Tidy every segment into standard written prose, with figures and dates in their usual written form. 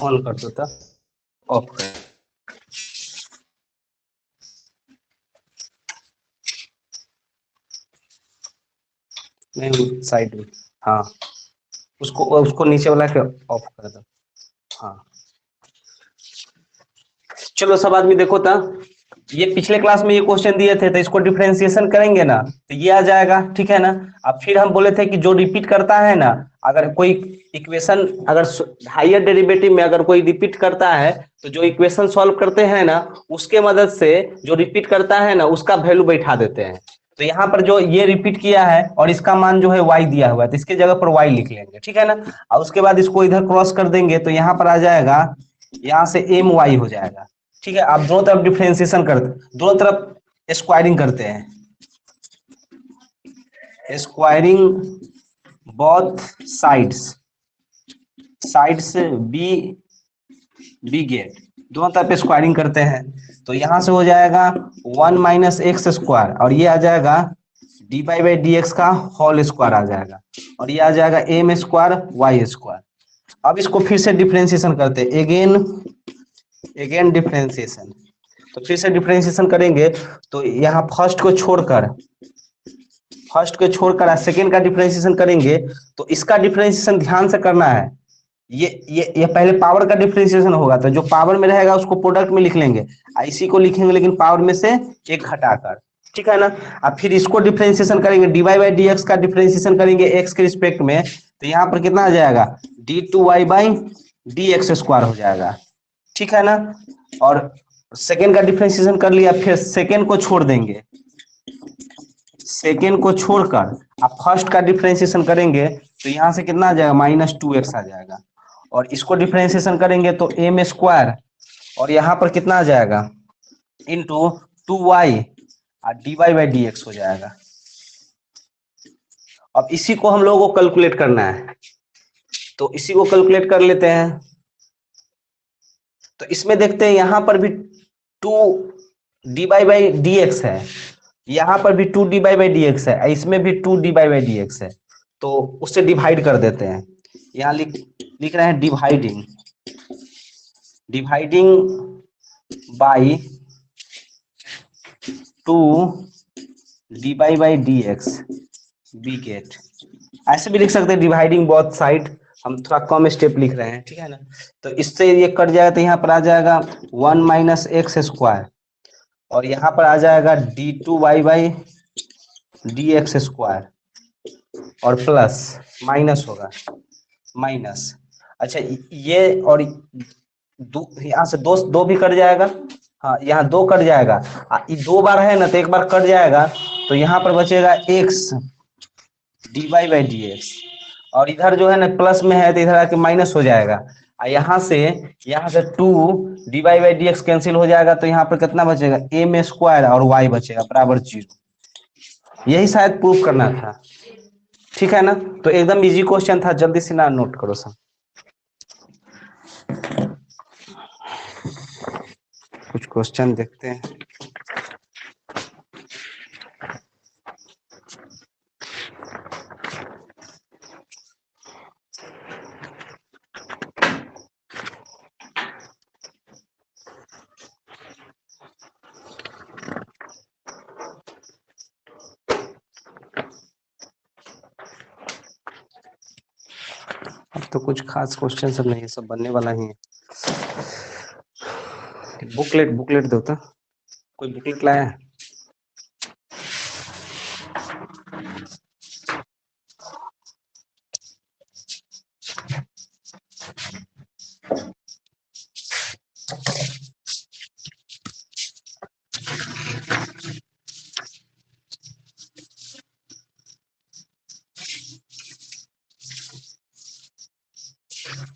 On कर दो, of कर। नहीं साइड में, हाँ उसको उसको नीचे वाला के ऑफ कर दो। हाँ चलो सब आदमी देखो था, ये पिछले क्लास में ये क्वेश्चन दिए थे तो इसको डिफरेंशिएशन करेंगे ना तो ये आ जाएगा, ठीक है ना। अब फिर हम बोले थे कि जो रिपीट करता है ना, अगर कोई इक्वेशन अगर हायर डेरिवेटिव में अगर कोई रिपीट करता है तो जो इक्वेशन सॉल्व करते हैं ना उसके मदद से जो रिपीट करता है ना उसका वैल्यू बैठा देते हैं। तो यहाँ पर जो ये रिपीट किया है और इसका मान जो है y दिया हुआ है तो इसके जगह पर y लिख लेंगे, ठीक है ना। और उसके बाद इसको इधर क्रॉस कर देंगे तो यहाँ पर आ जाएगा, यहाँ से एम वाई हो जाएगा, ठीक है। आप दोनों तरफ डिफरेंशिएशन करते, दोनों तरफ स्क्वायरिंग करते हैं, squaring both sides, sides b b get, दोनों तरफ स्क्वायरिंग करते हैं तो यहां से हो जाएगा 1 - x² और ये आ जाएगा D pi by d x का होल स्क्वायर आ जाएगा और ये आ जाएगा m² y²। अब इसको फिर से डिफरेंशिएशन करते हैं, अगेन डिफरेंशिएशन। तो फिर से डिफरेंशिएशन करेंगे तो यहाँ फर्स्ट को छोड़कर सेकेंड का डिफरेंशिएशन करेंगे तो इसका डिफरेंशिएशन ध्यान से करना है। ये पहले पावर का डिफरेंशिएशन होगा तो जो पावर में रहेगा उसको प्रोडक्ट में लिख लेंगे, इसी को लिखेंगे लेकिन पावर में से एक घटाकर, ठीक है ना। अब फिर इसको डिफरेंशिएशन करेंगे, d y by d x का डिफरेंशिएशन करेंगे एक्स के रिस्पेक्ट में तो यहाँ पर कितना आ जाएगा d2y/dx² हो जाएगा, ठीक है ना। और सेकेंड का डिफरेंशिएशन कर लिया, फिर सेकेंड को छोड़ देंगे, सेकेंड को छोड़कर आप फर्स्ट का डिफरेंशिएशन करेंगे तो यहाँ से कितना आ जाएगा -2x आ जाएगा और इसको डिफरेंशिएशन करेंगे तो m² और यहाँ पर कितना आ जाएगा इंटू 2y और dy/dx हो जाएगा। अब इसी को हम लोगों को कैलकुलेट करना है तो इसी को कैलकुलेट कर लेते हैं। तो इसमें देखते हैं यहाँ पर भी 2 dy/dx है, यहाँ पर भी 2 dy/dx है, इसमें भी 2 dy/dx है तो उससे डिवाइड कर देते हैं। यहाँ लिख रहे हैं dividing by 2 dy/dx B gate, ऐसे भी लिख सकते हैं डिवाइडिंग बोथ साइड, हम थोड़ा कम स्टेप लिख रहे हैं, ठीक है ना। तो इससे ये कट जाएगा तो यहाँ पर आ जाएगा 1 - x² और यहाँ पर आ जाएगा d2y/dx² और प्लस माइनस होगा माइनस। अच्छा ये और यहाँ से दो दो भी कट जाएगा, हाँ यहाँ दो कट जाएगा, ये 2 बार है ना तो एक बार कट जाएगा तो यहाँ पर बचेगा x dy/dx और इधर जो है ना प्लस में है तो इधर आके माइनस हो जाएगा और यहाँ से 2 dy/dx कैंसिल हो जाएगा तो यहाँ पर कितना बचेगा m² और y बचेगा बराबर 0। यही शायद प्रूफ करना था, ठीक है ना। तो एकदम इजी क्वेश्चन था, जल्दी से ना नोट करो सब। कुछ क्वेश्चन देखते हैं। अब तो कुछ खास क्वेश्चन सब नहीं है, सब बनने वाला ही है। बुकलेट दो तो, कोई बुकलेट लाया है?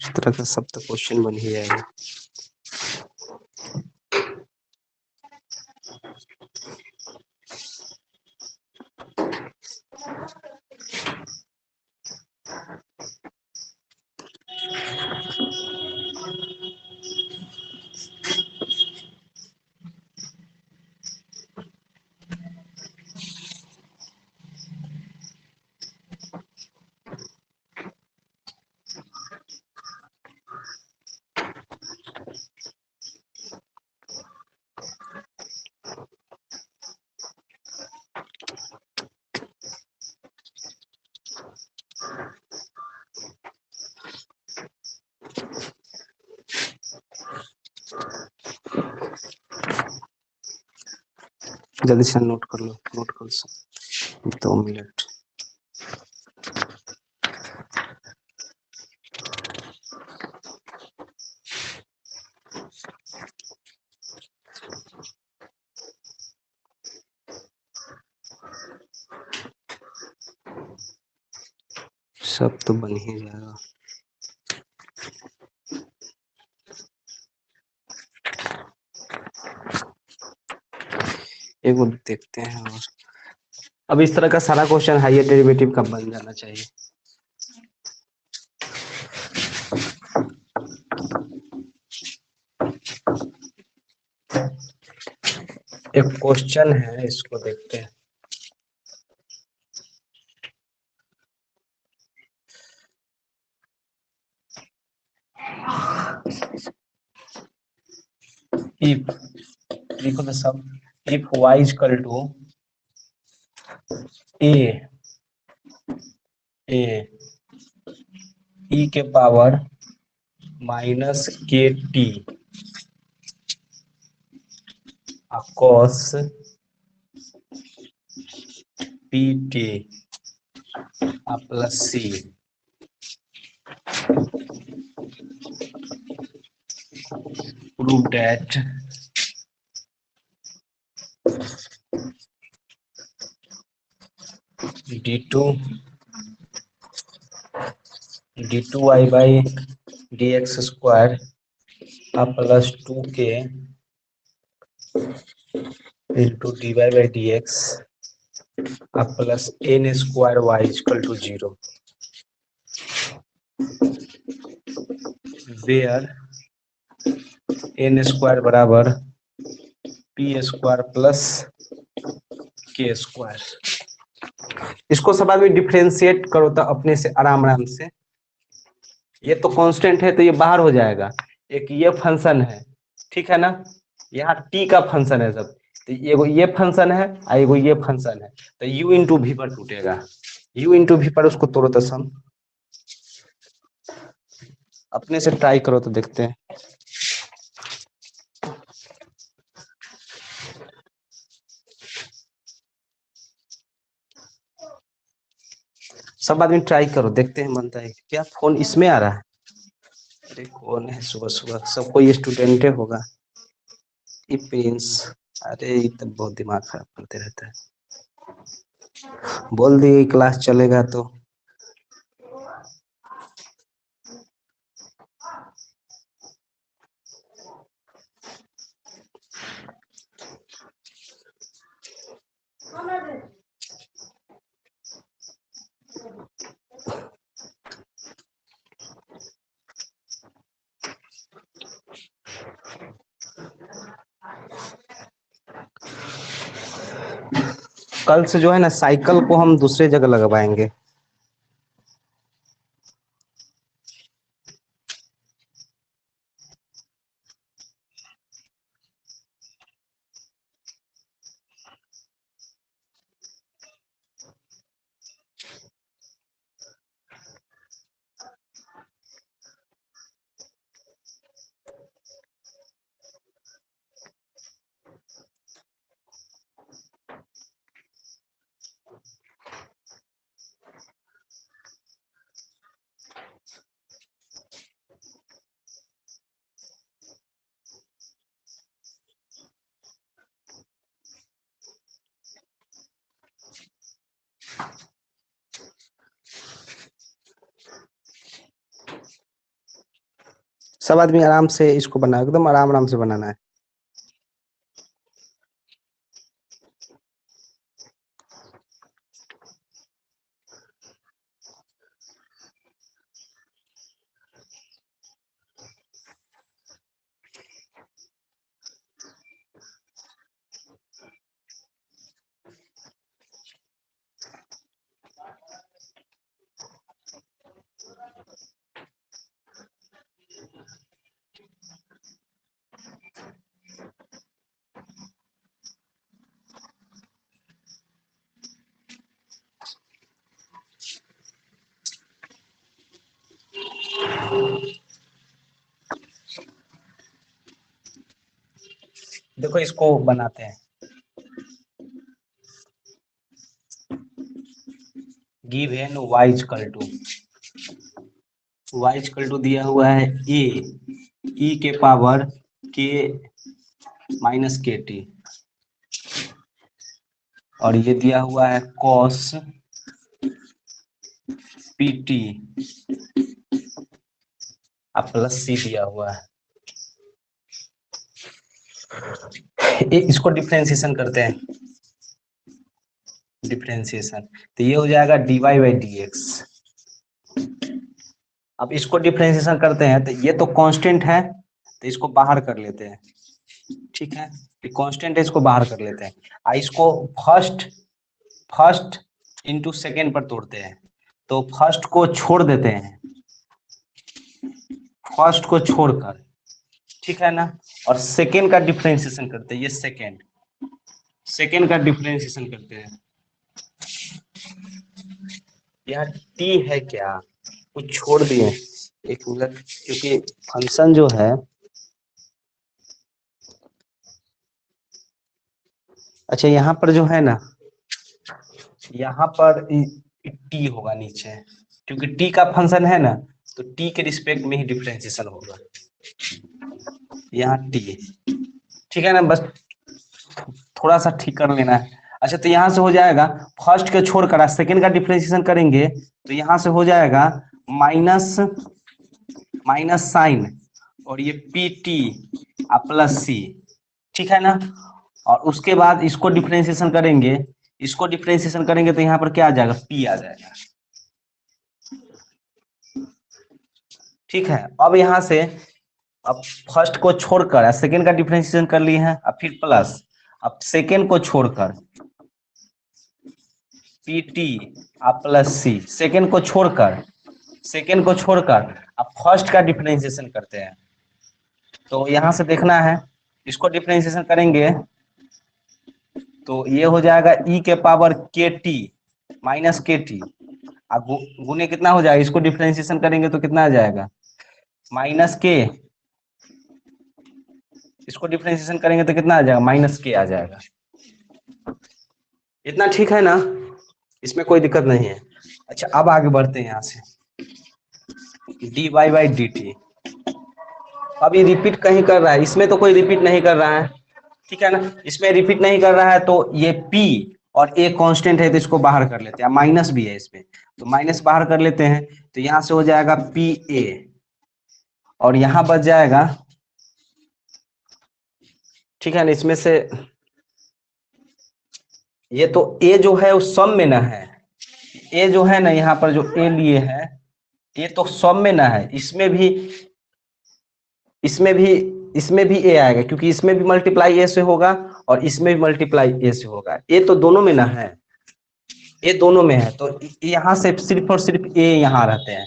इस तरह का सब तो क्वेश्चन बन ही जाएगा। जल्दी से नोट कर लो, नोट कर लो 2 मिनट। सब तो बन ही जाएगा। एक वो देखते हैं। और अब इस तरह का सारा क्वेश्चन हायर डेरिवेटिव का बन जाना चाहिए। एक क्वेश्चन है, इसको देखते हैं। if देखो तो सब, if y is equal to a e के power minus k t cos p t plus c prove that d2y by dx square plus 2k into dy by dx plus n square y equal to 0 where n square बराबर p square plus k square. इसको सब आदमी differentiate करो तो अपने से आराम आराम से। ये तो कांस्टेंट है तो ये बाहर हो जाएगा। एक ये फंक्शन है, ठीक है ना, यहाँ टी का फंक्शन है सब, तो एगो ये फंक्शन है और एगो ये फंक्शन है, तो u इंटू वी पर टूटेगा। u इंटू वी पर उसको तोड़ो तो सम, अपने से ट्राई करो तो देखते हैं। सब आदमी ट्राई करो, देखते हैं बनता है क्या। फोन इसमें आ रहा है? अरे कौन है सुबह सुबह, सब कोई स्टूडेंट होगा। ये प्रिंस, अरे ये तो बहुत दिमाग खराब करते रहता है। बोल दिए क्लास चलेगा तो कल से जो है ना साइकिल को हम दूसरे जगह लगवाएंगे। सब आदमी आराम से इसको बनाओ, एकदम आराम आराम से बनाना है। देखो इसको बनाते हैं। गिवन y इक्वल टू दिया हुआ है a e के power k minus k T, और ये दिया हुआ है cos पी टी प्लस सी दिया हुआ है। इसको डिफरेंशिएशन करते हैं, डिफरेंशिएशन, तो ये हो जाएगा dy बाई डी एक्स। अब इसको डिफरेंशिएशन करते हैं तो ये तो कांस्टेंट है, तो इसको बाहर कर लेते हैं, ठीक है, ये कांस्टेंट है, इसको बाहर कर लेते हैं। इसको फर्स्ट इंटू सेकेंड पर तोड़ते हैं, तो फर्स्ट को छोड़ देते हैं, फर्स्ट को छोड़कर, ठीक है ना, और सेकेंड का डिफरेंशिएशन करते हैं, ये सेकेंड का डिफरेंशिएशन करते हैं। यहाँ टी है क्या, कुछ छोड़ दिए, एक मिनट, क्योंकि फंक्शन जो है, अच्छा यहाँ पर जो है ना, यहाँ पर टी होगा नीचे, क्योंकि टी का फंक्शन है ना, तो टी के रिस्पेक्ट में ही डिफरेंशिएशन होगा, यहाँ टी, ठीक है ना, बस थोड़ा सा ठीक कर लेना है। अच्छा, तो यहाँ से हो जाएगा, फर्स्ट के छोड़कर सेकेंड का डिफरेंशिएशन करेंगे, तो यहाँ से हो जाएगा माइनस साइन, और ये पी टी प्लस सी, ठीक है ना, और उसके बाद इसको डिफरेंशिएशन करेंगे, तो यहाँ पर क्या आ जाएगा, पी आ जाएगा, ठीक है। अब यहाँ से अब फर्स्ट को छोड़कर सेकेंड का डिफरेंशिएशन कर लिए हैं, अब फिर प्लस, अब सेकेंड को छोड़कर पी टी प्लस सी, सेकेंड को छोड़कर अब फर्स्ट का डिफरेंशिएशन करते हैं, तो यहाँ से देखना है, इसको डिफरेंशिएशन करेंगे तो ये हो जाएगा e के पावर के टी माइनस के टी, अब गुने कितना हो जाएगा, इसको डिफरेंशिएशन करेंगे तो कितना आ जाएगा, माइनस के, इसको डिफरेंशिएशन करेंगे तो कितना आ जाएगा, माइनस के आ जाएगा। इतना ठीक है ना, इसमें कोई दिक्कत नहीं है। अच्छा, अब आगे बढ़ते हैं यहाँ से, d y by d t, अब ये रिपीट कहीं कर रहा है, इसमें तो कोई रिपीट नहीं कर रहा है, ठीक है ना, इसमें रिपीट नहीं कर रहा है, तो ये p और a कांस्टेंट है, तो इसको बाहर कर लेते हैं, माइनस भी है इसमें, तो माइनस बाहर कर लेते हैं, तो यहाँ से हो जाएगा पी ए, और यहाँ बच जाएगा, ठीक है ना, इसमें से ये तो a जो है उस सम में ना है, a जो है ना, यहाँ पर जो a लिए है, ये तो सम में ना है, इसमें भी a आएगा, क्योंकि इसमें भी मल्टीप्लाई a से होगा और इसमें भी मल्टीप्लाई a से होगा, a तो दोनों में ना है, a दोनों में है, तो यहाँ से सिर्फ और सिर्फ a यहाँ रहते हैं,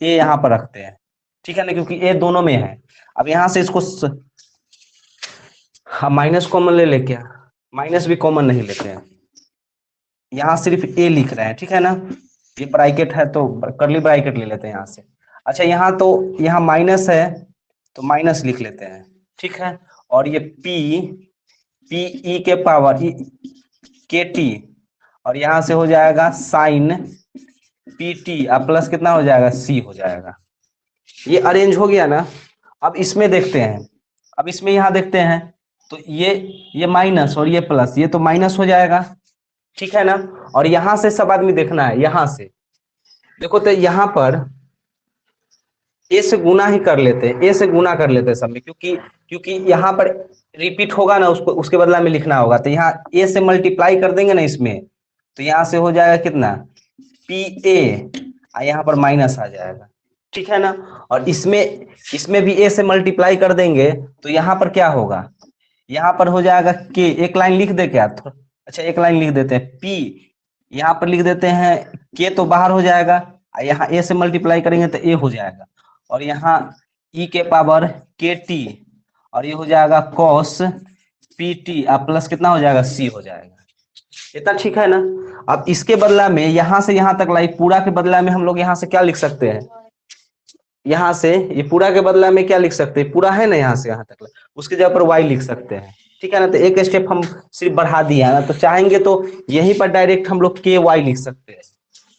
a यहाँ पर रखते हैं, ठीक है ना, क्योंकि a दोनों में है। अब यहाँ से इसको हाँ माइनस कॉमन ले ले, क्या माइनस भी कॉमन नहीं लेते हैं, यहाँ सिर्फ a लिख रहे हैं, ठीक है ना, ये ब्रैकेट है तो कर्ली ब्रैकेट ले लेते हैं यहाँ से। अच्छा, यहाँ तो यहाँ माइनस है तो माइनस लिख लेते हैं, ठीक है, और ये पी ई के पावर के टी, और यहाँ से हो जाएगा साइन पी टी प्लस कितना हो जाएगा, सी हो जाएगा। ये अरेंज हो गया ना। अब इसमें देखते हैं, अब इसमें यहाँ देखते हैं, तो ये माइनस और ये प्लस, ये तो माइनस हो जाएगा, ठीक है ना, और यहाँ से सब आदमी देखना है, यहाँ से देखो, तो यहाँ पर ए से गुना ही कर लेते हैं, ए से गुना कर लेते हैं सब में, क्योंकि यहाँ पर रिपीट होगा ना, उसको उसके बदला में लिखना होगा, तो यहाँ ए से मल्टीप्लाई कर देंगे ना इसमें, तो यहाँ से हो जाएगा कितना, पी ए, यहाँ पर माइनस आ जाएगा, ठीक है ना, और इसमें भी ए से मल्टीप्लाई कर देंगे, तो यहाँ पर क्या होगा, यहाँ पर हो जाएगा के, एक लाइन लिख दे क्या, अच्छा एक लाइन लिख देते हैं, पी यहाँ पर लिख देते हैं, के तो बाहर हो जाएगा, यहाँ ए से मल्टीप्लाई करेंगे तो ए हो जाएगा, और यहाँ ई के पावर के टी, और ये हो जाएगा कॉस पी टी प्लस कितना हो जाएगा, सी हो जाएगा। इतना ठीक है ना। अब इसके बदला में यहाँ से यहाँ तक लाई, पूरा के बदला में हम लोग यहाँ से क्या लिख सकते हैं, यहाँ से ये पूरा के बदला में क्या लिख सकते हैं, पूरा है ना यहाँ से यहाँ तक, उसके जगह पर y लिख सकते हैं, ठीक है ना, तो एक स्टेप हम सिर्फ बढ़ा दिया ना, तो चाहेंगे तो यहीं पर डायरेक्ट हम लोग के वाई लिख सकते हैं,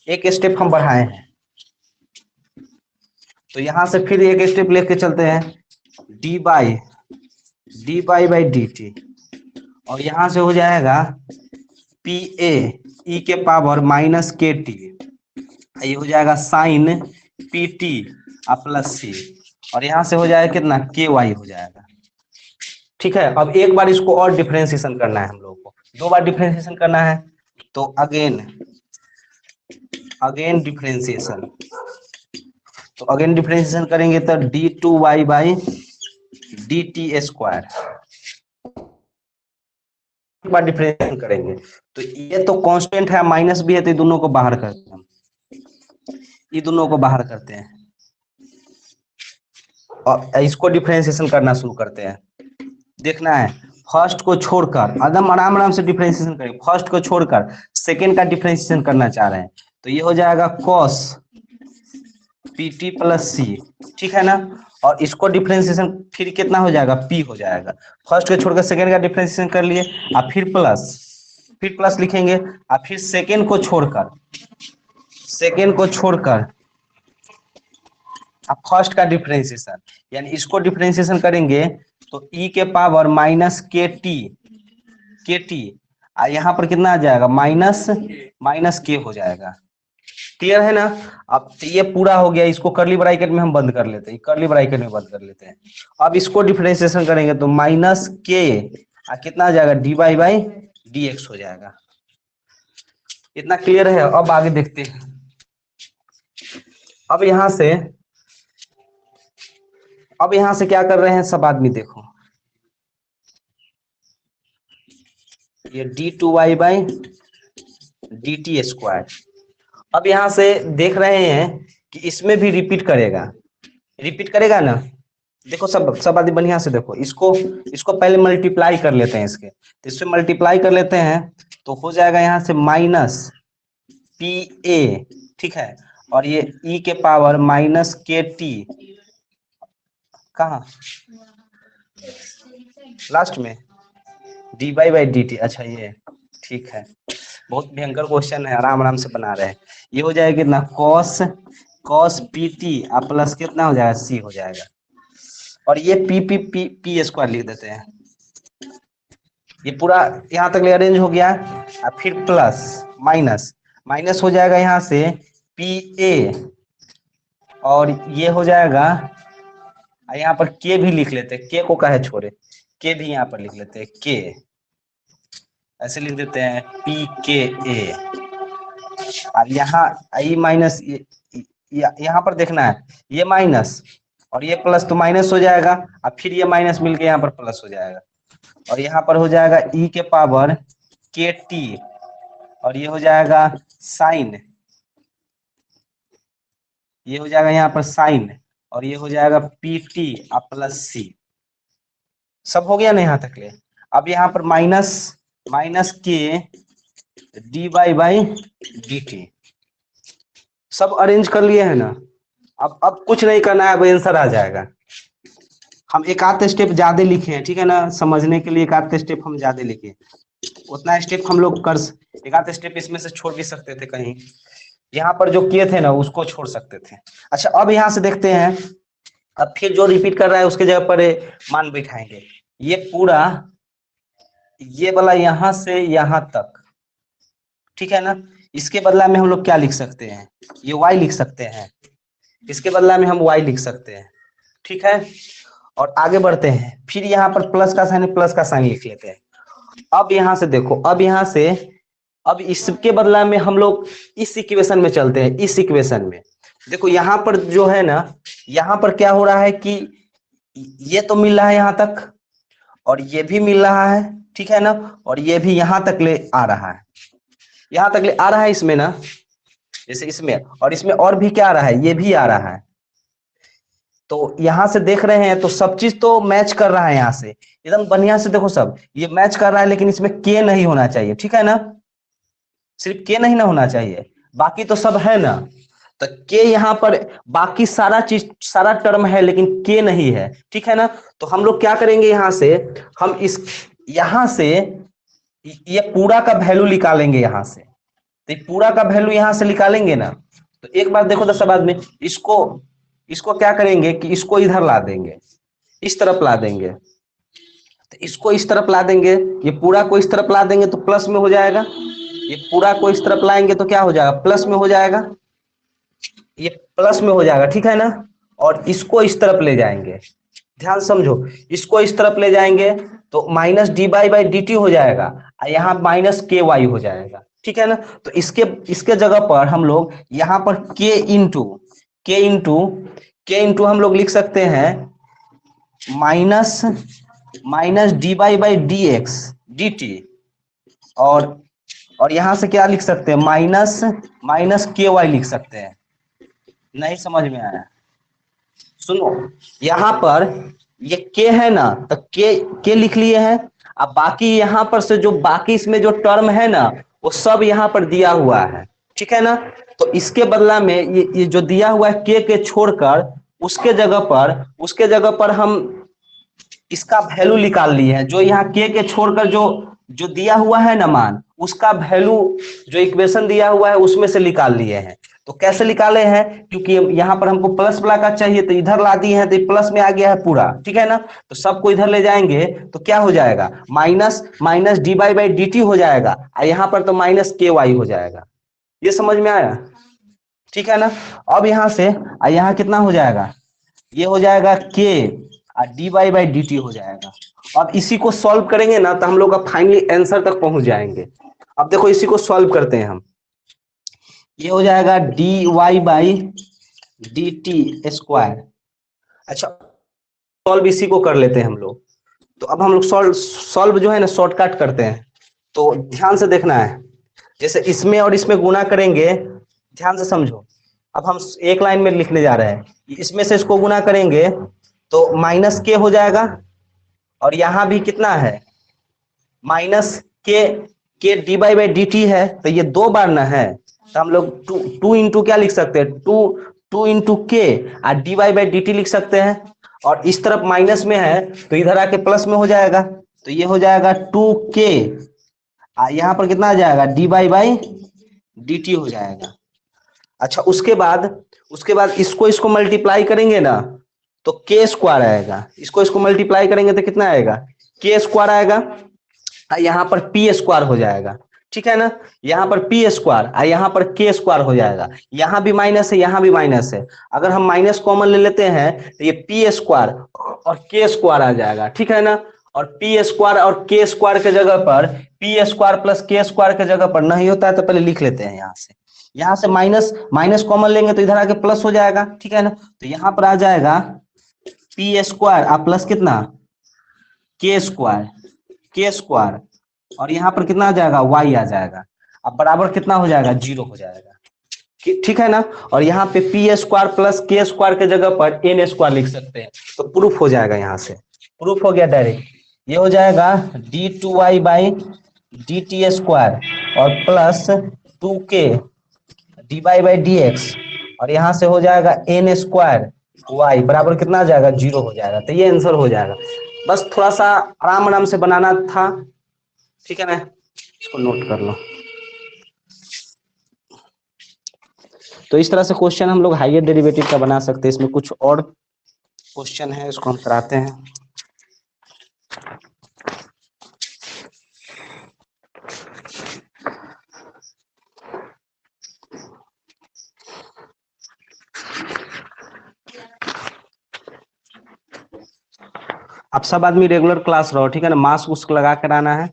एक स्टेप हम बढ़ाए हैं, तो यहां से फिर एक स्टेप लेके चलते हैं, डी बाई डी टी, और यहां से हो जाएगा पी ए ई के पावर माइनस के टी, ये हो जाएगा साइन पी टी प्लस सी, और यहां से हो जाएगा कितना के वाई हो जाएगा। ठीक है, अब एक बार इसको और डिफरेंशिएशन करना है हम लोगों को, 2 बार डिफरेंशिएशन करना है, तो अगेन डिफरेंशिएशन, तो अगेन डिफरेंशिएशन करेंगे तो d two y by d t square, एक बार डिफरेंशिएशन करेंगे, तो ये तो कांस्टेंट है, माइनस भी है, तो ये दोनों को बाहर करते हैं, ये दोनों को बाहर करते हैं, और इसको डिफरेंशिएशन करना शुरू करते हैं। देखना है फर्स्ट को छोड़कर, एकदम आराम आराम से डिफरेंशिएशन करेंगे, फर्स्ट को छोड़कर सेकंड का डिफरेंशिएशन करना चाह रहे हैं, तो ये हो जाएगा cos पी टी प्लस सी, ठीक है ना, और इसको डिफरेंशिएशन फिर कितना हो जाएगा p हो जाएगा, फर्स्ट को छोड़कर सेकंड का डिफरेंशिएशन कर लिए, और फिर प्लस लिखेंगे, और फिर सेकंड को छोड़कर अब फर्स्ट का डिफरेंशिएशन, यानी इसको डिफरेंशिएशन करेंगे तो e के पावर माइनस के टी, यहाँ पर कितना आ जाएगा माइनस के हो जाएगा। क्लियर है ना। अब ये पूरा हो गया, इसको कर्ली ब्रैकेट में हम बंद कर लेते हैं, कर्ली ब्रैकेट में बंद कर लेते हैं। अब इसको डिफरेंशिएशन करेंगे तो माइनस के कितना आ जाएगा d y by d x हो जाएगा। इतना क्लियर है। अब आगे देखते हैं। अब यहां से क्या कर रहे हैं सब आदमी, देखो ये d two y by d t square. अब यहां से देख रहे हैं कि इसमें भी रिपीट करेगा ना। देखो सब आदमी बढ़िया से देखो, इसको पहले मल्टीप्लाई कर लेते हैं, इसके तो इससे मल्टीप्लाई कर लेते हैं तो हो जाएगा यहां से माइनस पी ए, ठीक है, और ये ई के पावर माइनस के टी, कहा लास्ट में d y by d t. अच्छा ये ठीक है, बहुत भयंकर क्वेश्चन है, आराम आराम से बना रहे हैं। ये हो जाएगा कितना कॉस पी टी प्लस कितना हो जाएगा सी हो जाएगा, और ये पी स्क्वायर लिख देते हैं। ये पूरा यहाँ तक अरेंज हो गया। और फिर प्लस माइनस हो जाएगा यहाँ से पी ए, और ये हो जाएगा यहाँ पर के भी लिख लेते हैं, के को कहे छोड़े, के भी यहाँ पर लिख लेते हैं, के ऐसे लिख देते हैं पी के ए। और यहाँ आई माइनस, यहाँ पर देखना है ये माइनस और ये प्लस, तो माइनस हो जाएगा, और फिर ये माइनस मिलके यहाँ पर प्लस हो जाएगा, और यहाँ पर हो जाएगा ई के पावर के टी, और ये हो जाएगा साइन, ये हो जाएगा यहाँ पर साइन, और ये हो जाएगा पी टी प्लस सी। सब हो गया ना यहाँ तक ले। अब यहाँ पर minus k d y by d t, सब अरेंज कर लिए है ना। अब कुछ नहीं करना है, अब आंसर आ जाएगा। हम एक आध स्टेप ज्यादा लिखे हैं, ठीक है ना, समझने के लिए एक आध स्टेप हम ज्यादा लिखे, उतना स्टेप हम लोग कर, एक आध स्टेप इसमें से छोड़ भी सकते थे, कहीं यहाँ पर जो किए थे ना उसको छोड़ सकते थे। अच्छा अब यहाँ से देखते हैं, अब फिर जो रिपीट कर रहा है उसके जगह पर मान बैठाएंगे। ये पूरा ये वाला यहाँ से यहाँ तक, ठीक है ना, इसके बदला में हम लोग क्या लिख सकते हैं, ये y लिख सकते हैं, इसके बदला में हम y लिख सकते हैं, ठीक है। और आगे बढ़ते हैं, फिर यहाँ पर प्लस का साइन लिख लेते हैं। अब यहाँ से देखो, अब इसके बदला में हम लोग इस इक्वेशन में चलते हैं। इस इक्वेशन में देखो यहाँ पर जो है ना, यहाँ पर क्या हो रहा है कि ये तो मिल रहा है यहाँ तक, और ये भी मिल रहा है, ठीक है ना, और ये भी यहाँ तक ले आ रहा है, यहाँ तक ले आ रहा है इसमें ना, जैसे इसमें, और इसमें और भी क्या आ रहा है, ये भी आ रहा है। तो यहाँ से देख रहे हैं तो सब चीज तो मैच कर रहा है, यहाँ से एकदम बढ़िया से देखो सब ये मैच कर रहा है, लेकिन इसमें के नहीं होना चाहिए, ठीक है ना, सिर्फ के नहीं ना होना चाहिए, बाकी तो सब है ना। तो के यहाँ पर बाकी सारा चीज सारा टर्म है, लेकिन के नहीं है, ठीक है ना। तो हम लोग क्या करेंगे, यहाँ से हम यहाँ से ये पूरा का वैल्यू निकालेंगे यहाँ से, तो ये पूरा का वैल्यू यहां से निकालेंगे ना। तो एक बात देखो दस बाद में, इसको इसको क्या करेंगे कि इसको इधर ला देंगे, इस तरफ ला देंगे। तो इसको इस तरफ ला देंगे, ये पूरा को इस तरफ ला देंगे तो प्लस में हो जाएगा। ये पूरा को इस तरफ लाएंगे तो क्या हो जाएगा, प्लस में हो जाएगा। ये प्लस में हो जाएगा, ठीक है ना। और इसको इस तरफ ले जाएंगे, ध्यान समझो, इसको इस तरफ ले जाएंगे तो minus D by by d T हो जाएगा, और यहाँ माइनस के वाई हो जाएगा, ठीक है ना। तो इसके इसके जगह पर हम लोग यहाँ पर के इंटू हम लोग लिख सकते हैं minus minus D by by d x D T. और यहां से क्या लिख सकते हैं, माइनस माइनस के वाई लिख सकते हैं। नहीं समझ में आया, सुनो, यहाँ पर ये के है ना, तो के लिख लिए हैं। अब बाकी यहाँ पर से जो बाकी इसमें जो टर्म है ना, वो सब यहाँ पर दिया हुआ है, ठीक है ना। तो इसके बदला में ये जो दिया हुआ है के छोड़कर उसके जगह पर हम इसका वैल्यू निकाल लिए हैं। जो यहाँ के छोड़कर जो जो दिया हुआ है ना मान, उसका वैल्यू जो इक्वेशन दिया हुआ है उसमें से निकाल लिए हैं। तो कैसे निकाले हैं, क्योंकि यहाँ पर हमको प्लस वाला का चाहिए तो इधर ला दिए हैं, तो प्लस में आ गया है पूरा, ठीक है ना। तो सबको इधर ले जाएंगे तो क्या हो जाएगा, minus minus D by by d T हो जाएगा, और यहाँ पर तो माइनस के वाई हो जाएगा। ये समझ में आया, ठीक है ना। अब यहाँ से यहाँ कितना हो जाएगा, ये हो जाएगा के और D by by d T हो जाएगा। अब इसी को सॉल्व करेंगे ना तो हम लोग का फाइनली आंसर तक पहुंच जाएंगे। अब देखो इसी को सॉल्व करते हैं हम, ये हो जाएगा d y by d t square. अच्छा, सॉल्व इसी को कर लेते हैं हम लोग। तो अब हम लोग सॉल्व जो है ना शॉर्टकट करते हैं। तो ध्यान से देखना है, जैसे इसमें और इसमें गुणा करेंगे, ध्यान से समझो। अब हम एक लाइन में लिखने जा रहे हैं, इसमें से इसको गुणा करेंगे तो माइनस के हो जाएगा, और यहां भी कितना है, minus k D by by d T है, तो ये दो बार ना है, तो हम लोग टू इंटू क्या लिख सकते हैं, टू इंटू के और D by by d T लिख सकते हैं। और इस तरफ माइनस में है तो इधर आके प्लस में हो जाएगा, तो ये हो जाएगा टू के, यहाँ पर कितना आ जाएगा, D by by d T हो जाएगा। अच्छा, उसके बाद इसको इसको मल्टीप्लाई करेंगे ना तो के स्क्वायर आएगा, इसको इसको मल्टीप्लाई करेंगे तो कितना आएगा, के स्क्वायर आएगा, यहाँ पर पी स्क्वायर हो जाएगा, ठीक है ना। यहाँ पर पी स्क्वायर और यहाँ पर के स्क्वायर हो जाएगा, यहाँ भी माइनस है यहाँ भी माइनस है, अगर हम माइनस कॉमन ले लेते हैं तो ये पी स्क्वायर और के स्क्वायर आ जाएगा, ठीक है ना। और पी स्क्वायर और के स्क्वायर के जगह पर P square plus k square के जगह पर नहीं होता है तो पहले लिख लेते हैं, यहाँ से माइनस माइनस कॉमन लेंगे तो इधर आके प्लस हो जाएगा, ठीक है ना। तो यहाँ पर आ जाएगा पी स्क्वायर और प्लस कितना, के स्क्वायर और यहाँ पर कितना आ जाएगा, वाई आ जाएगा। अब बराबर कितना हो जाएगा, 0 हो जाएगा, ठीक है ना। और यहाँ पे P square plus k square के जगह पर एन स्क्वायर लिख सकते हैं, तो प्रूफ हो जाएगा, यहाँ से प्रूफ हो गया डायरेक्ट। ये हो जाएगा d two y by d t square और plus two k d y by d x, और यहाँ से हो जाएगा एन स्क्वायर वाई बराबर कितना आ जाएगा, 0 हो जाएगा। तो ये आंसर हो जाएगा। बस थोड़ा सा आराम आराम से बनाना था, ठीक है ना, इसको नोट कर लो। तो इस तरह से क्वेश्चन हम लोग हायर डेरिवेटिव का बना सकते हैं। इसमें कुछ और क्वेश्चन है, इसको हम कराते हैं। आप सब आदमी रेगुलर क्लास रहो, ठीक है ना, मास्क उस्क लगा कर आना है।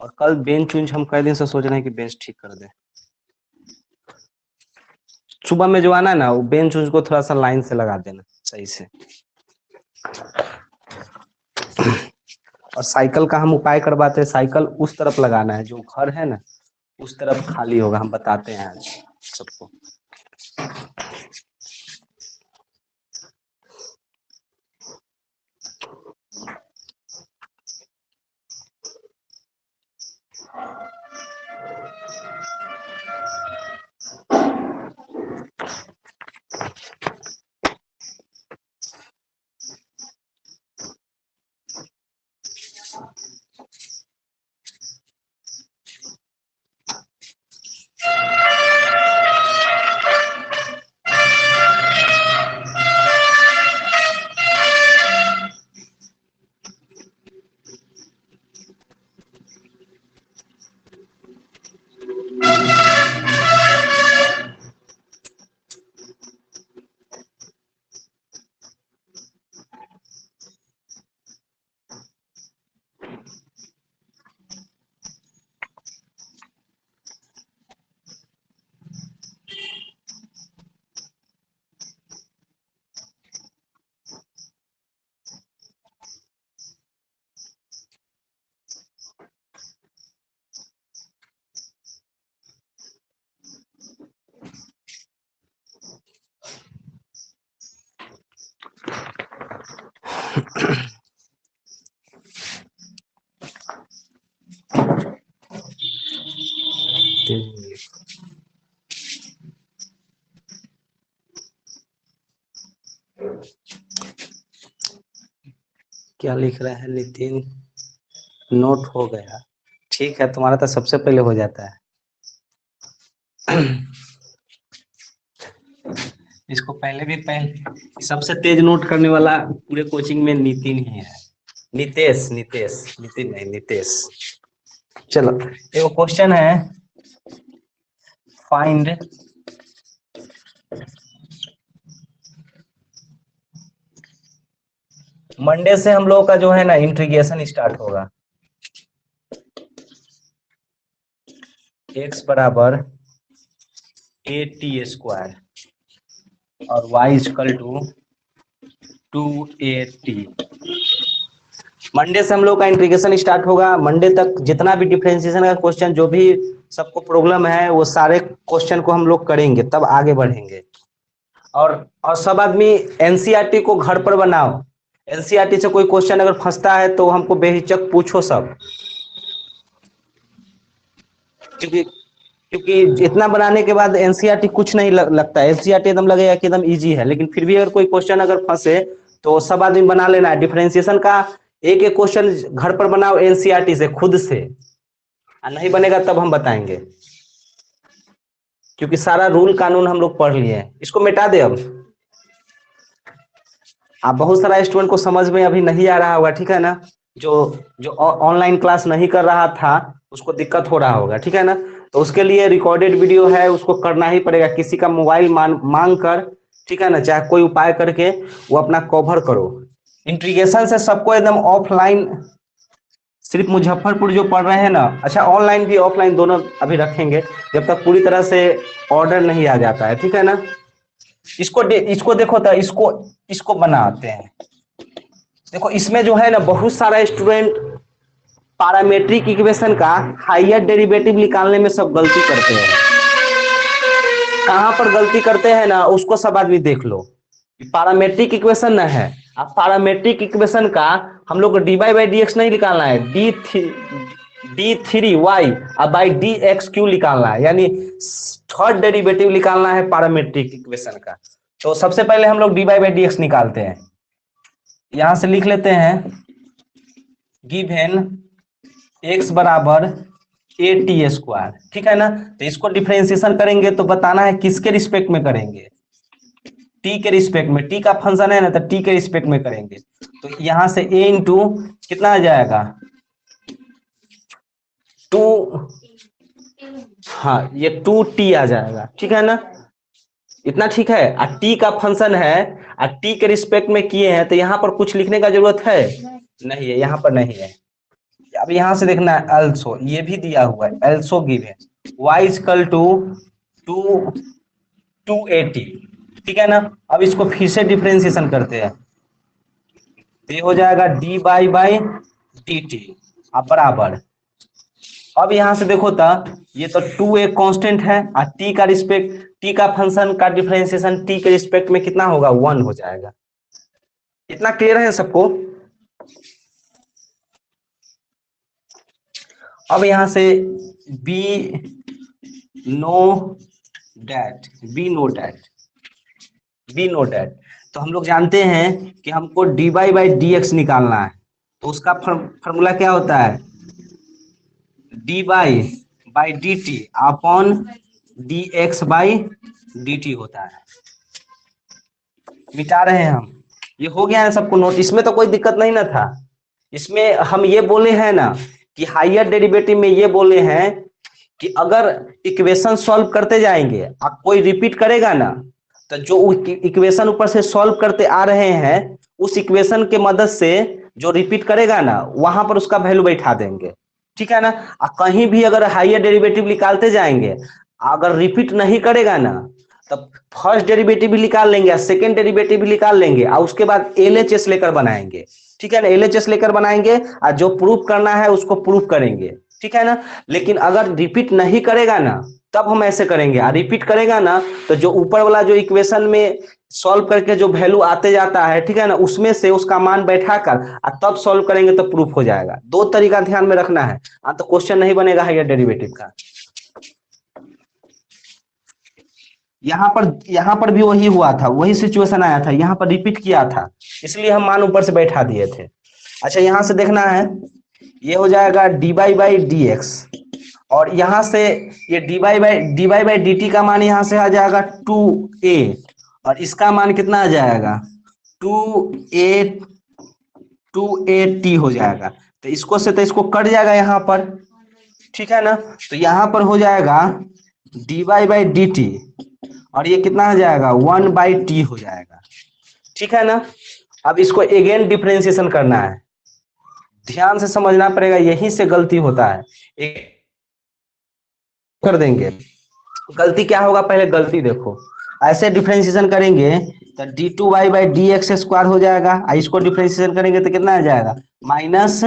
और कल बेंच उंच हम कई दिन से सोच रहे हैं कि बेंच ठीक कर दे। सुबह में जो आना है ना, वो बेंच उंच को थोड़ा सा लाइन से लगा देना सही से। और साइकिल का हम उपाय करवाते हैं, साइकिल उस तरफ लगाना है, जो घर है ना उस तरफ खाली होगा, हम बताते हैं आज सबको। क्या लिख रहा है नितिन? नोट हो गया। ठीक है, तुम्हारा तो सबसे पहले हो जाता है। इसको पहले सबसे तेज नोट करने वाला पूरे कोचिंग में नितिन ही है। नितेश, नितिन नहीं, नितेश। चलो, एक क्वेश्चन है, फाइंड मंडे से हम लोगों का जो है ना इंटीग्रेशन स्टार्ट होगा। x बराबर AT² और y equal to 2AT। Monday से हम लोग का इंटीग्रेशन स्टार्ट होगा। मंडे तक जितना भी डिफरेंशिएशन का क्वेश्चन, जो भी सबको प्रॉब्लम है, वो सारे क्वेश्चन को हम लोग करेंगे, तब आगे बढ़ेंगे। और सब आदमी एनसीईआरटी को घर पर बनाओ। एनसीईआरटी से कोई क्वेश्चन अगर फंसता है तो हमको बेहिचक पूछो सब, क्योंकि इतना बनाने के बाद एनसीईआरटी कुछ नहीं लगता है। एनसीईआरटी एकदम लगेगा कि एकदम इजी है, लेकिन फिर भी अगर कोई क्वेश्चन अगर फंसे तो सब आदमी बना लेना है। डिफरेंशिएशन का एक एक क्वेश्चन घर पर बनाओ एनसीईआरटी से, खुद से। नहीं बनेगा तब हम बताएंगे, क्योंकि सारा रूल कानून हम लोग पढ़ लिए हैं। इसको मिटा दे अब। आप बहुत सारा स्टूडेंट को समझ में अभी नहीं आ रहा होगा, ठीक है ना? जो जो ऑनलाइन क्लास नहीं कर रहा था उसको दिक्कत हो रहा होगा, ठीक है ना? तो उसके लिए रिकॉर्डेड वीडियो है, उसको करना ही पड़ेगा। किसी का मोबाइल मांग कर, ठीक है ना, चाहे कोई उपाय करके वो अपना कवर करो। इंटीग्रेशन से सबको एकदम ऑफलाइन, सिर्फ मुजफ्फरपुर जो पढ़ रहे हैं ना, अच्छा ऑनलाइन भी ऑफलाइन दोनों अभी रखेंगे, जब तक पूरी तरह से ऑर्डर नहीं आ जाता है, ठीक है ना? इसको देखो तो इसको बनाते हैं। देखो इसमें जो है ना बहुत सारा स्टूडेंट पैरामीट्रिक इक्वेशन का हायर डेरिवेटिव निकालने में सब गलती करते हैं। कहां पर गलती करते हैं ना, उसको सब आदमी देख लो। पैरामीट्रिक इक्वेशन ना है, अब पैरामीट्रिक इक्वेशन का हम लोग को dy/dx नहीं निकालना है, d3y बाई dx³ निकालना है, यानी थर्ड डेरिवेटिव निकालना है पैरामीट्रिक इक्वेशन का। तो सबसे पहले हम लोग dy/dx निकालते हैं। यहां से लिख लेते हैं गिवन x बराबर AT², ठीक है ना? तो इसको डिफरेंशिएशन करेंगे तो बताना है किसके रिस्पेक्ट में करेंगे, t के रिस्पेक्ट में। t का फंक्शन है ना, तो t के रिस्पेक्ट में करेंगे। तो यहां से a इंटू कितना आ जाएगा 2, हाँ ये 2t आ जाएगा, ठीक है ना? इतना ठीक है। और t का फंक्शन है और t के रिस्पेक्ट में किए हैं, तो यहाँ पर कुछ लिखने का जरूरत है नहीं है, यहाँ पर नहीं है। अब यहां से देखना है अल्सो, ये भी दिया हुआ है also given y equal to 2AT, ठीक है ना? अब इसको फिर से डिफरेंशिएशन करते हैं, तो ये हो जाएगा dy/dt अब बराबर। अब यहां से देखो तो ये तो 2 एक कांस्टेंट है और t का रिस्पेक्ट, t का फंक्शन का डिफरेंशिएशन t के रिस्पेक्ट में कितना होगा 1 हो जाएगा। इतना क्लियर है सबको? अब यहां से बी नो डैट, तो हम लोग जानते हैं कि हमको dy/dx निकालना है, तो उसका फॉर्मूला क्या होता है dy/dt अपॉन dx/dt होता है। मिटा रहे हैं हम, ये हो गया है सबको नोट? इसमें तो कोई दिक्कत नहीं ना था। इसमें हम ये बोले हैं ना कि हायर डेरिवेटिव में ये बोले हैं कि अगर इक्वेशन सॉल्व करते जाएंगे आप, कोई रिपीट करेगा ना, तो जो इक्वेशन ऊपर से सॉल्व करते आ रहे हैं उस इक्वेशन के मदद से जो रिपीट करेगा ना, वहां पर उसका वैल्यू बैठा देंगे, ठीक है ना? कहीं भी अगर हायर डेरिवेटिव निकालते जाएंगे, अगर रिपीट नहीं करेगा ना, तब फर्स्ट डेरिवेटिव भी निकाल लेंगे, सेकंड डेरिवेटिव भी निकाल लेंगे, और उसके बाद LHS लेकर बनाएंगे, ठीक है ना? LHS लेकर बनाएंगे और जो प्रूफ करना है उसको प्रूफ करेंगे, ठीक है ना? लेकिन अगर रिपीट नहीं करेगा ना, तब हम ऐसे करेंगे। और रिपीट करेगा ना, तो जो ऊपर वाला जो इक्वेशन में सॉल्व करके जो वैल्यू आते जाता है, ठीक है ना, उसमें से उसका मान बैठाकर और तब सॉल्व करेंगे तो प्रूफ हो जाएगा। दो तरीका ध्यान में रखना है, तो क्वेश्चन नहीं बनेगा है ये डेरिवेटिव का। यहाँ पर भी वही हुआ था, वही सिचुएशन आया था, यहाँ पर रिपीट किया था, इसलिए हम मान ऊपर से बैठा दिए थे। अच्छा यहाँ से देखना है, ये हो जाएगा dy बाई डी एक्स, और यहाँ से ये dy बाई डी टी का मान यहाँ से आ जाएगा 2a, और इसका मान कितना आ जाएगा 2a t हो जाएगा। तो इसको से तो इसको कट जाएगा यहाँ पर, ठीक है ना, तो यहाँ पर हो जाएगा dy बाई डी टी, और ये कितना आ जाएगा 1/t हो जाएगा, ठीक है ना। अब इसको अगेन डिफरेंशिएशन करना है, ध्यान से समझना पड़ेगा, यहीं से गलती होता है। कर देंगे, गलती क्या होगा पहले गलती देखो, ऐसे डिफरेंशिएशन करेंगे तो d2y by d x square हो जाएगा, इसको डिफरेंशिएशन करेंगे तो कितना आ जाएगा माइनस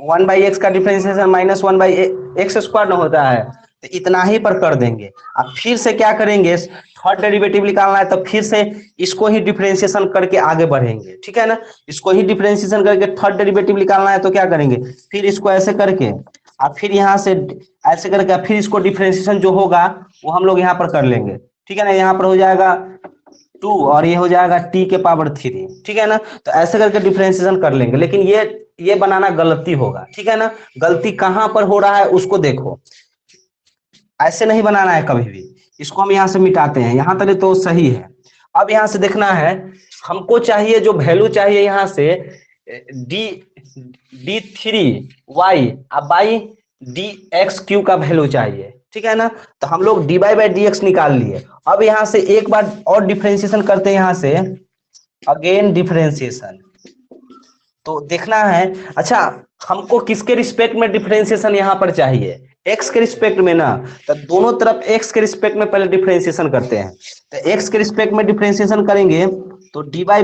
1/x का डिफरेंशिएशन माइनस 1/x स्क्वायर न होता है, तो इतना ही पर कर देंगे। अब फिर से क्या करेंगे, थर्ड डेरिवेटिव निकालना है, तो फिर से इसको ही डिफरेंशिएशन करके आगे बढ़ेंगे, ठीक है ना। इसको ही डिफरेंशिएशन करके थर्ड डेरिवेटिव निकालना है, तो क्या करेंगे, फिर इसको ऐसे करके और फिर यहाँ से ऐसे करके फिर इसको डिफरेंशिएशन जो होगा वो हम लोग यहाँ पर कर लेंगे, ठीक है ना। यहाँ पर हो जाएगा 2 और ये हो जाएगा t के पावर 3, ठीक है ना। तो ऐसे करके डिफरेंशिएशन कर लेंगे, लेकिन ये बनाना गलती होगा, ठीक है ना। गलती कहाँ पर हो रहा है उसको देखो, ऐसे नहीं बनाना है कभी भी। इसको हम यहाँ से मिटाते हैं, यहाँ तक तो सही है। अब यहाँ से देखना है, हमको चाहिए जो वैल्यू चाहिए यहाँ से d3y बाई dx³ का वैल्यू चाहिए, ठीक है ना। तो हम लोग dy बाई डी एक्स निकाल लिए। अब यहाँ से एक बार और डिफरेंशिएशन करते हैं, यहाँ से अगेन डिफरेंशिएशन, तो देखना है। अच्छा हमको किसके रिस्पेक्ट में डिफरेंशिएशन यहाँ पर चाहिए, x के रिस्पेक्ट में ना, तो दोनों तरफ x के रिस्पेक्ट में पहले डिफरेंशिएशन करते हैं। तो x के रिस्पेक्ट में डिफरेंशिएशन करेंगे तो dy बाई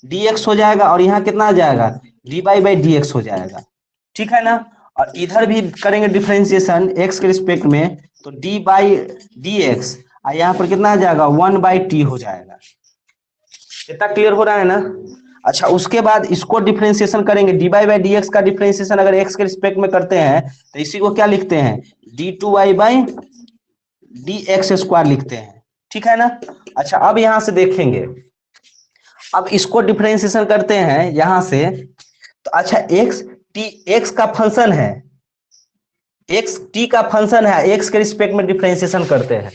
डी एक्स हो जाएगा, और यहाँ कितना आ जाएगा dy बाई डी एक्स हो जाएगा, ठीक है ना। और इधर भी करेंगे डिफरेंशिएशन x के रिस्पेक्ट में, तो dy बाई डी एक्स, और यहाँ पर कितना आ जाएगा 1/t हो जाएगा। इतना क्लियर हो रहा है ना। अच्छा उसके बाद इसको डिफरेंशिएशन करेंगे, dy बाई डी एक्स का डिफरेंशिएशन अगर x के रिस्पेक्ट में करते हैं तो इसी को क्या लिखते हैं d2y by d x square लिखते हैं, ठीक है ना। अच्छा अब यहाँ से देखेंगे, अब इसको डिफरेंशिएशन करते हैं यहाँ से, तो अच्छा x का फंक्शन है, x t का फंक्शन है, x के रिस्पेक्ट में डिफरेंशिएशन करते हैं,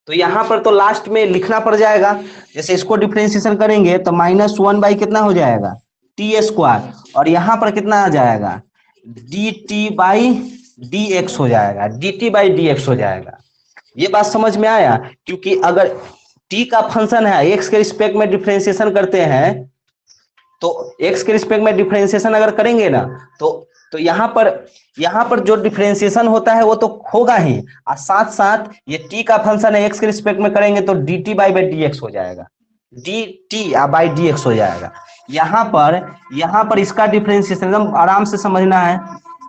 तो यहाँ पर तो लास्ट में लिखना पड़ जाएगा। जैसे इसको डिफरेंशिएशन करेंगे तो -1 बाई कितना हो जाएगा t स्क्वायर, और यहाँ पर कितना आ जाएगा dt बाई डी एक्स हो जाएगा, dt बाई डी एक्स हो जाएगा। ये बात समझ में आया, क्योंकि अगर t का फंक्शन है, x के रिस्पेक्ट में डिफरेंशिएशन करते हैं, तो x के रिस्पेक्ट में डिफरेंशिएशन अगर करेंगे ना, तो यहाँ पर जो डिफरेंशिएशन होता है वो तो होगा ही, और साथ साथ ये t का फंक्शन है, x के रिस्पेक्ट में करेंगे तो dt बाई डी एक्स हो जाएगा, dt बाई डी एक्स हो जाएगा। यहाँ पर इसका डिफरेंशिएशन एकदम आराम से समझना है।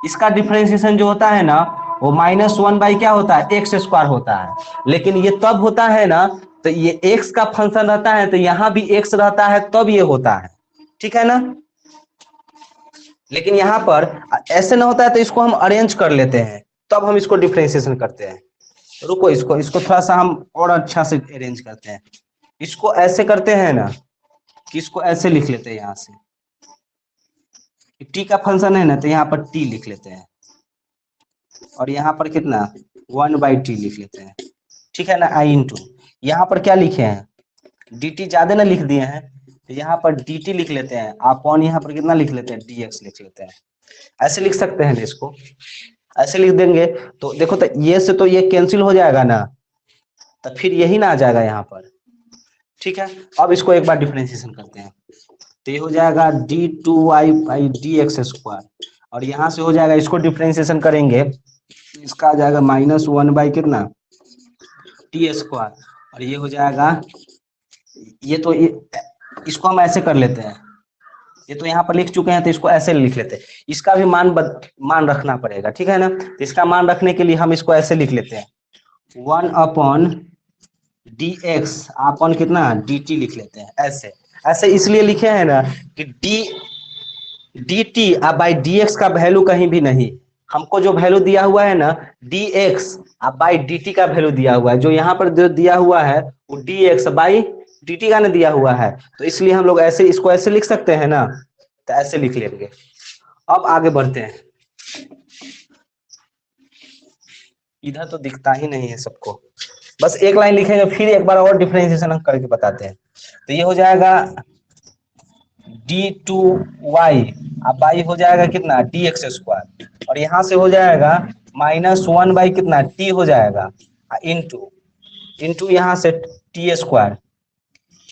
इसका डिफरेंशिएशन जो होता है ना वो -1 बाई क्या होता है एक्स स्क्वायर होता है, लेकिन ये तब होता है ना, तो ये x का फंक्शन रहता है तो यहाँ भी x रहता है तब ये होता है, ठीक है ना। लेकिन यहाँ पर ऐसे ना होता है, तो इसको हम अरेंज कर लेते हैं, तब हम इसको डिफरेंशिएशन करते हैं। रुको इसको थोड़ा सा हम और अच्छा से अरेंज करते हैं। इसको ऐसे करते हैं ना कि इसको ऐसे लिख लेते हैं, यहाँ से t का फंक्शन है ना, तो यहाँ पर t लिख लेते हैं, और यहाँ पर कितना 1/t लिख लेते हैं, ठीक है ना। i यहाँ पर क्या लिखे हैं dt ज्यादा ना लिख दिए हैं, तो यहाँ पर dt लिख लेते हैं, अपॉन यहाँ पर कितना लिख लेते हैं dx लिख लेते हैं। ऐसे लिख सकते हैं, इसको ऐसे लिख देंगे तो देखो, तो ये से तो ये कैंसिल हो जाएगा ना, तो फिर यही ना आ जाएगा यहाँ पर, ठीक है। अब इसको एक बार डिफरेंशिएशन करते हैं, तो ये हो जाएगा d2y by d x square, और यहाँ से हो जाएगा, इसको डिफरेंशिएशन करेंगे इसका आ जाएगा -1 बाई कितना t स्क्वायर, और ये हो जाएगा, इसको हम ऐसे कर लेते हैं, ये तो यहाँ पर लिख चुके हैं तो इसको ऐसे लिख लेते हैं। इसका भी मान रखना पड़ेगा, ठीक है ना। तो इसका मान रखने के लिए हम इसको ऐसे लिख लेते हैं 1/t डी एक्स अपन कितना डी टी लिख लेते हैं। ऐसे ऐसे इसलिए लिखे हैं ना कि डी टी अब बाई डी एक्स का वैल्यू कहीं भी नहीं, हमको जो वैल्यू दिया हुआ है ना डी एक्स अब बाई डी टी का वैल्यू दिया हुआ है, जो यहाँ पर जो दिया हुआ है वो D x by d T का ना दिया हुआ है, तो इसलिए हम लोग ऐसे इसको ऐसे लिख सकते हैं ना, तो ऐसे लिख लेंगे। अब आगे बढ़ते हैं, इधर तो दिखता ही नहीं है सबको, बस एक लाइन लिखेंगे फिर एक बार और डिफरेंशिएशन हम करके बताते हैं। तो ये हो जाएगा डी टू वाई, अब वाई हो जाएगा कितना डी एक्स स्क्वायर, और यहाँ से हो जाएगा माइनस वन बाई कितना टी हो जाएगा इंटू इंटू यहाँ से टी स्क्वायर,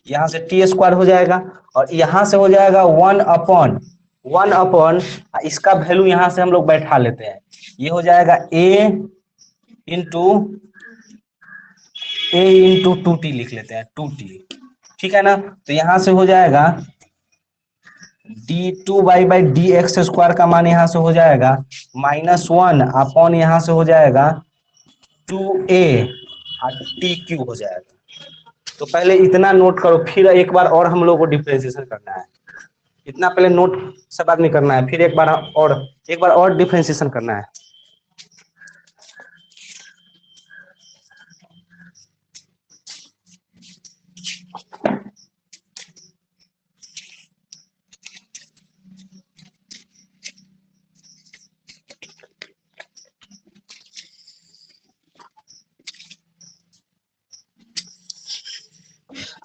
यहाँ से टी स्क्वायर हो जाएगा, और यहाँ से हो जाएगा वन अपॉन इसका वैल्यू यहाँ से हम लोग बैठा लेते हैं, ये हो जाएगा इंटू ए इंटू टू टी लिख लेते हैं, टू टी, ठीक है ना। तो यहाँ से हो जाएगा d two y by d x square का मान यहाँ से हो जाएगा माइनस वन अपॉन यहाँ से हो जाएगा टू ए और टी क्यू हो जाएगा। तो पहले इतना नोट करो, फिर एक बार और हम लोग को डिफरेंशिएशन करना है, इतना पहले नोट सब आदमी करना है, फिर एक बार और डिफरेंशिएशन करना है।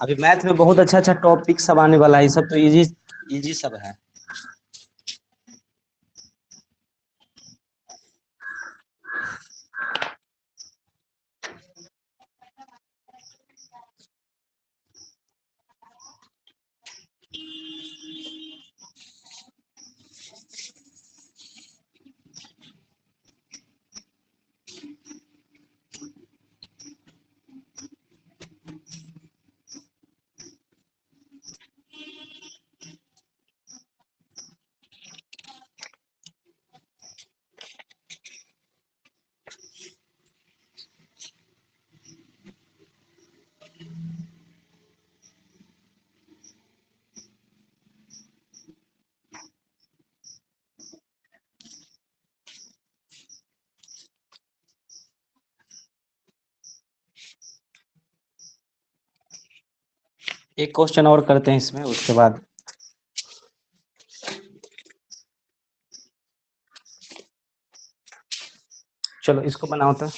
अभी मैथ में बहुत अच्छा अच्छा टॉपिक सब आने वाला है, सब तो इजी इजी सब है। एक क्वेश्चन और करते हैं इसमें, उसके बाद चलो इसको बनाओ। तो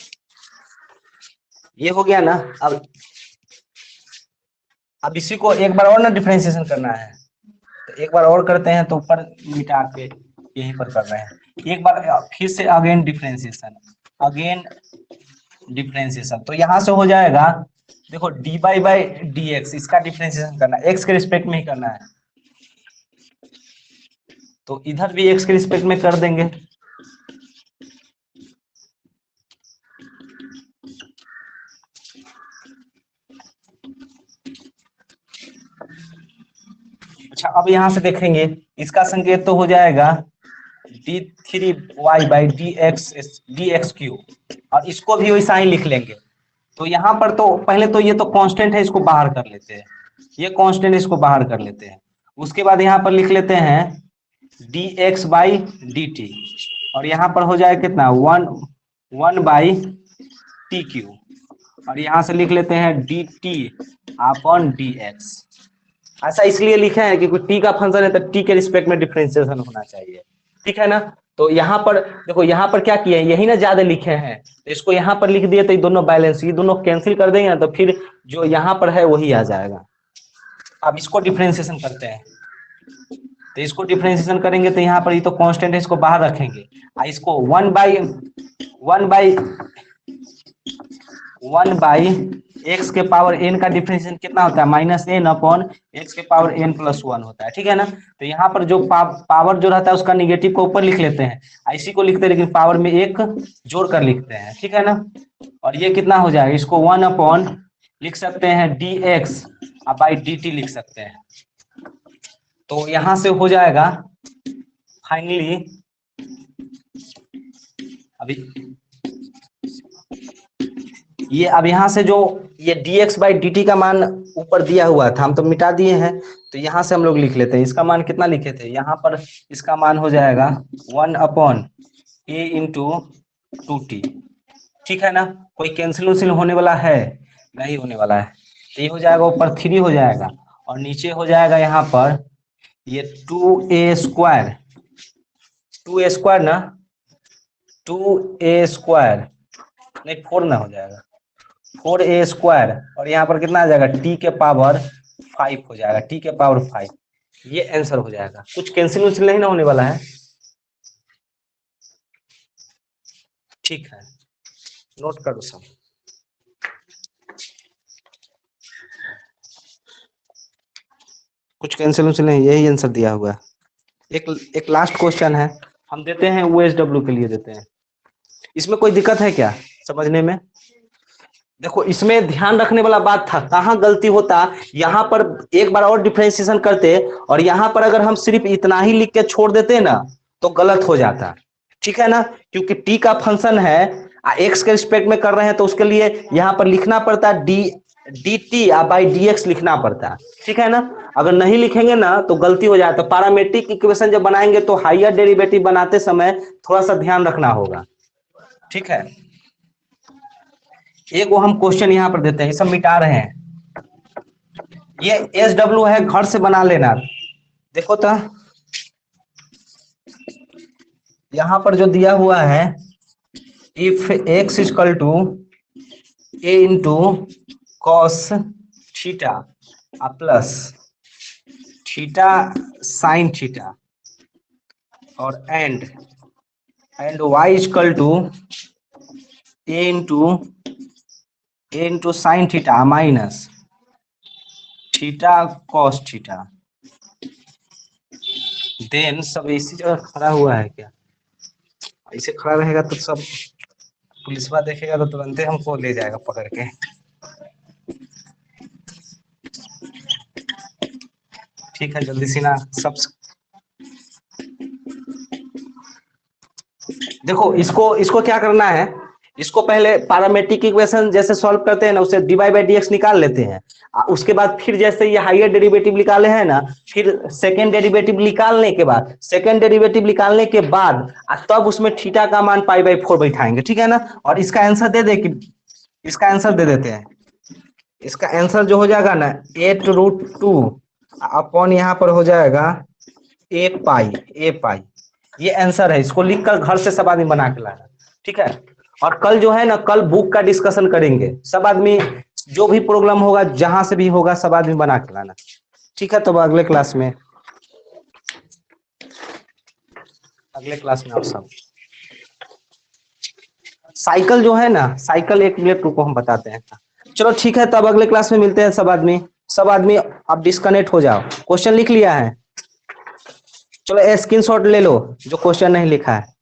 ये हो गया ना, अब इसी को एक बार और ना डिफरेंशिएशन करना है, तो एक बार और करते हैं, तो ऊपर मिटा के यहीं पर कर रहे हैं एक बार फिर से अगेन डिफरेंशिएशन। तो यहाँ से हो जाएगा देखो D by by d x, इसका डिफरेंशिएशन करना है, एक्स के रिस्पेक्ट में ही करना है, तो इधर भी एक्स के रिस्पेक्ट में कर देंगे। अच्छा अब यहाँ से देखेंगे, इसका संकेत तो हो जाएगा d three y by d x q, और इसको भी वैसा ही लिख लेंगे। तो यहाँ पर तो पहले तो ये तो कांस्टेंट है, इसको बाहर कर लेते हैं, ये कांस्टेंट इसको बाहर कर लेते हैं। उसके बाद यहाँ पर लिख लेते हैं D x by d T, और यहाँ पर हो जाए कितना वन बाई टी क्यू, और यहाँ से लिख लेते हैं D T upon D x. ऐसा इसलिए लिखे हैं कि टी का फंक्शन है तो टी के रिस्पेक्ट में डिफरेंशिएशन होना चाहिए, ठीक है ना। तो यहाँ पर देखो, यहाँ पर क्या किए हैं, यही ना ज्यादा लिखे हैं, तो इसको यहाँ पर लिख दिए तो ये दोनों बैलेंस, ये दोनों कैंसिल कर देंगे ना, तो फिर जो यहाँ पर है वही आ जाएगा। अब इसको डिफरेंशिएशन करते हैं, तो इसको डिफरेंशिएशन करेंगे तो यहाँ पर ये तो कांस्टेंट है, इसको बाहर रखेंगे, इसको वन बाई एक्स के पावर एन का डिफरेंशिएशन कितना होता है, माइनस एन अपॉन एक्स के पावर एन प्लस वन होता है, ठीक है ना। तो यहाँ पर जो पावर जो रहता है उसका निगेटिव को ऊपर लिख लेते हैं, इसी को लिखते हैं लेकिन पावर में एक जोड़ कर लिखते हैं, ठीक है ना। और ये कितना हो जाएगा, इसको वन अपॉन लिख सकते हैं D x by d T लिख सकते हैं। तो यहाँ से हो जाएगा फाइनली, अभी ये अब यहाँ से जो ये dx बाई dt का मान ऊपर दिया हुआ था, हम तो मिटा दिए हैं, तो यहाँ से हम लोग लिख लेते हैं। इसका मान कितना लिखे थे, यहाँ पर इसका मान हो जाएगा 1/a इंटू 2t। ठीक है ना, कोई कैंसिल उंसिल होने वाला है, नहीं होने वाला है। तो ये हो जाएगा ऊपर 3 हो जाएगा, और नीचे हो जाएगा यहाँ पर ये 2a² 2a² ना, 2a² नहीं 4 ना हो जाएगा, 4a², और यहाँ पर कितना आ जाएगा t के पावर 5 हो जाएगा, t के पावर 5। ये आंसर हो जाएगा, कुछ कैंसिल उंसिल नहीं ना होने वाला है। ठीक है, नोट करो सब। कुछ कैंसिल उंसिल नहीं, यही आंसर दिया हुआ है। एक लास्ट क्वेश्चन है, हम देते हैं OHW के लिए देते हैं। इसमें कोई दिक्कत है क्या समझने में? देखो इसमें ध्यान रखने वाला बात था, कहाँ गलती होता, यहाँ पर एक बार और डिफरेंशिएशन करते, और यहाँ पर अगर हम सिर्फ इतना ही लिख के छोड़ देते ना तो गलत हो जाता। ठीक है ना, क्योंकि t का फंक्शन है, x के रिस्पेक्ट में कर रहे हैं, तो उसके लिए यहाँ पर लिखना पड़ता है dt बाई dx लिखना पड़ता है। ठीक है ना, अगर नहीं लिखेंगे ना तो गलती हो जाता। पैरामेट्रिक इक्वेशन जब बनाएंगे तो हायर डेरिवेटिव बनाते समय थोड़ा सा ध्यान रखना होगा। ठीक है, एक वो हम क्वेश्चन यहाँ पर देते हैं, ये सब मिटा रहे हैं। ये SW है, घर से बना लेना। देखो तो यहाँ पर जो दिया हुआ है, if x equal to a into cos theta plus theta sine theta, और and y equal to a into sine theta minus theta cos theta. Then सब इसी जगह खड़ा हुआ है क्या? ऐसे खड़ा रहेगा तो सब पुलिसवा देखेगा तो तुरंत हमको ले जाएगा पकड़ के। ठीक है, जल्दी से ना सब देखो, इसको क्या करना है, इसको पहले पैरामेट्रिक इक्वेशन जैसे सॉल्व करते हैं ना, उसे dy बाई dx निकाल लेते हैं। उसके बाद फिर जैसे ये हायर डेरिवेटिव निकाले हैं ना, फिर सेकंड डेरिवेटिव निकालने के बाद तब उसमें थीटा का मान π/4 बैठाएंगे। ठीक है ना, और इसका आंसर इसका आंसर दे देते हैं। इसका आंसर जो हो जाएगा ना 8√2 अपॉन यहाँ पर हो जाएगा a पाई। ये आंसर है, इसको लिखकर घर से सब आदमी बना के लाना। ठीक है, और कल जो है ना, कल बुक का डिस्कशन करेंगे, सब आदमी जो भी प्रॉब्लम होगा जहां से भी होगा सब आदमी बना के लाना। ठीक है, तो अगले क्लास में आप सब साइकिल जो है ना, साइकिल एक मिनट रुको हम बताते हैं। चलो ठीक है, तब अगले क्लास में मिलते हैं सब आदमी अब डिस्कनेक्ट हो जाओ। क्वेश्चन लिख लिया है? चलो स्क्रीनशॉट ले लो जो क्वेश्चन नहीं लिखा है।